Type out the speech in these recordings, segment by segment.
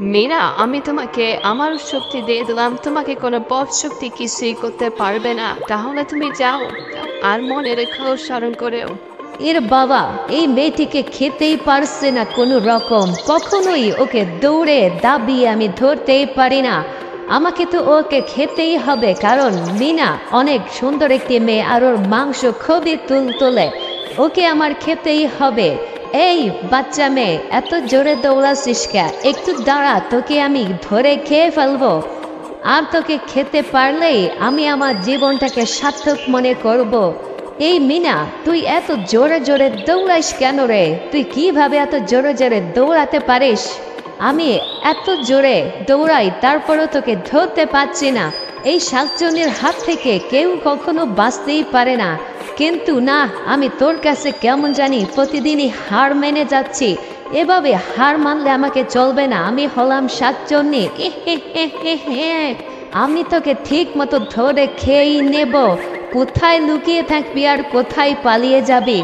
মিনা, আমি তোমাকে আমার শক্তি দিয়ে দিলাম, তোমাকে কোনো বদ শক্তি কিছুই করতে পারবে না। তাহলে তুমি যাও, আর মনে রেখো, স্মরণ করেও। এর বাবা এই মেয়েটিকে খেতেই পারছে না কোনো রকম, কখনোই ওকে দৌড়ে দাবিয়ে আমি ধরতেই পারি না। আমাকে তো ওকে খেতেই হবে, কারণ মিনা অনেক সুন্দর একটি মেয়ে আর ওর মাংস খুবই তুলতুলে। ওকে আমার খেতেই হবে। এই বাচ্চা মেয়ে, এত জোরে দৌড়াচ্ছিস কে? একটু দাঁড়া, তোকে আমি ধরে খেয়ে ফেলবো। আর তোকে খেতে পারলেই আমি আমার জীবনটাকে সার্থক মনে করব। এই মিনা, তুই এত জোরে জোরে দৌড়াইস কেন রে? তুই কিভাবে এত জোরে জোরে দৌড়াতে পারিস? আমি এত জোরে দৌড়াই, তারপরেও তোকে ধরতে পারছি না। এই শাকচুন্নির হাত থেকে কেউ কখনো বাঁচতেই পারে না। কিন্তু না, আমি তোর কাছে কেমন জানি প্রতিদিনই হার মেনে যাচ্ছি। এভাবে হার মানলে আমাকে চলবে না। আমি হলাম শাকচুন্নি। আমি তোকে ঠিক মতো ধরে খেয়েই নেব। কোথায় লুকিয়ে থাকবি আর কোথায় পালিয়ে যাবি?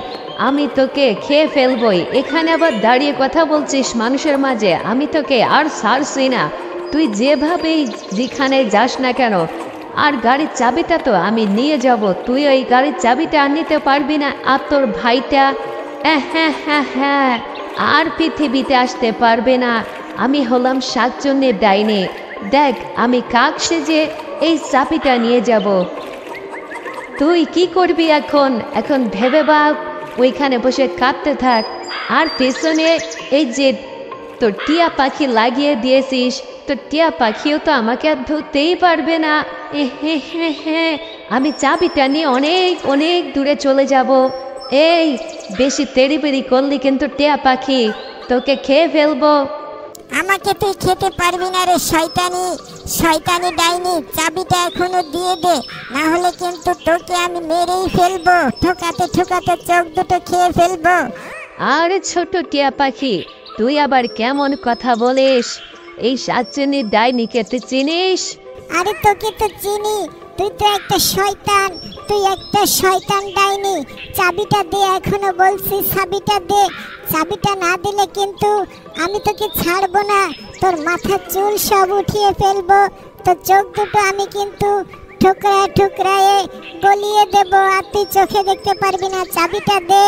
আমি তোকে খেয়ে ফেলবই। এখানে আবার দাঁড়িয়ে কথা বলছিস মানুষের মাঝে? আমি তোকে আর ছাড়ছি না, তুই যেভাবেই যেখানে যাস না কেন। আর গাড়ির চাবিটা তো আমি নিয়ে যাব, তুই ওই গাড়ির চাবিটা আর নিতে পারবি না। আর তোর ভাইটা, হ্যাঁ হ্যাঁ হ্যাঁ, আর পৃথিবীতে আসতে পারবে না। আমি হলাম শাকচুন্নির ডাইনি। দেখ, আমি কাক সেজে এই চাবিটা নিয়ে যাব। তুই কি করবি এখন? এখন ভেবে ভাব। ওইখানে বসে কাঁদতে থাক। আর পেছনে এই যে তোর টিয়া পাখি লাগিয়ে দিয়েছিস, তোর টিয়া পাখিও তো আমাকে আর ধরতেই পারবে না। হ্যাঁ, আমি চাবিটা নিয়ে অনেক অনেক দূরে চলে যাব। এই বেশি তেড়িবেড়ি করলি কিন্তু টিয়া পাখি, তোকে খেয়ে ফেলবো। আমাকে তুই খেতে পারবি না রে শয়তানি, শয়তানি ডাইনি। চাবিটা এখনো দিয়ে দে, না হলে কিন্তু তোকে আমি মেরেই ফেলবো। ঠোকাতে ঠোকাতে চোখ দুটো খেয়ে ফেলবো। আরে ছোট টিয়া পাখি, তুই আবার কেমন কথা বলিস? এই শাকচুন্নির ডাইনিকে তুই চিনিস? আরে তোকে তো চিনি, তুই তো একটা শয়তান, তুই একটা শয়তান ডাইনি। চাবিটা দে, এখনো বলছি চাবিটা দে। চাবিটা না দিলে কিন্তু আমি তোকে ছাড়বো না। তোর মাথার চুল সব উঠিয়ে ফেলবো। তোর চোখ দুটো আমি কিন্তু ঠুকরায় ঠুকরায়ে গলিয়ে দেব, আর তুই চোখে দেখতে পারবি না। চাবিটা দে।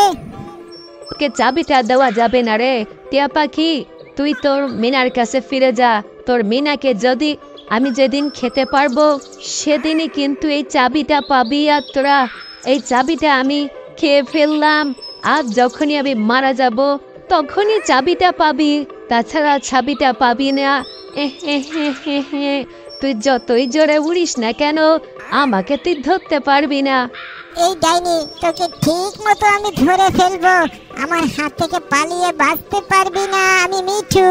ওকে চাবিটা দেওয়া যাবে না রে টিয়া পাখি। তুই তোর মিনার কাছে ফিরে যা। তোর মিনাকে যদি আমি যেদিন খেতে পারবো, সেদিনই কিন্তু এই চাবিটা পাবি। আর তোরা এই চাবিটা আমি খেয়ে ফেললাম, আর যখনই আমি মারা যাব তখনই চাবিটা পাবি, তাছাড়া চাবিটা পাবি না। তুই যতই জোরে উড়িস না কেন, আমাকে তুই ধরতে পারবি না। এই ডাইনি, তোকে ঠিক মতো আমি ধরে ফেলবো। আমার হাত থেকে পালিয়ে বাঁচতে পারবি না। আমি মিঠু।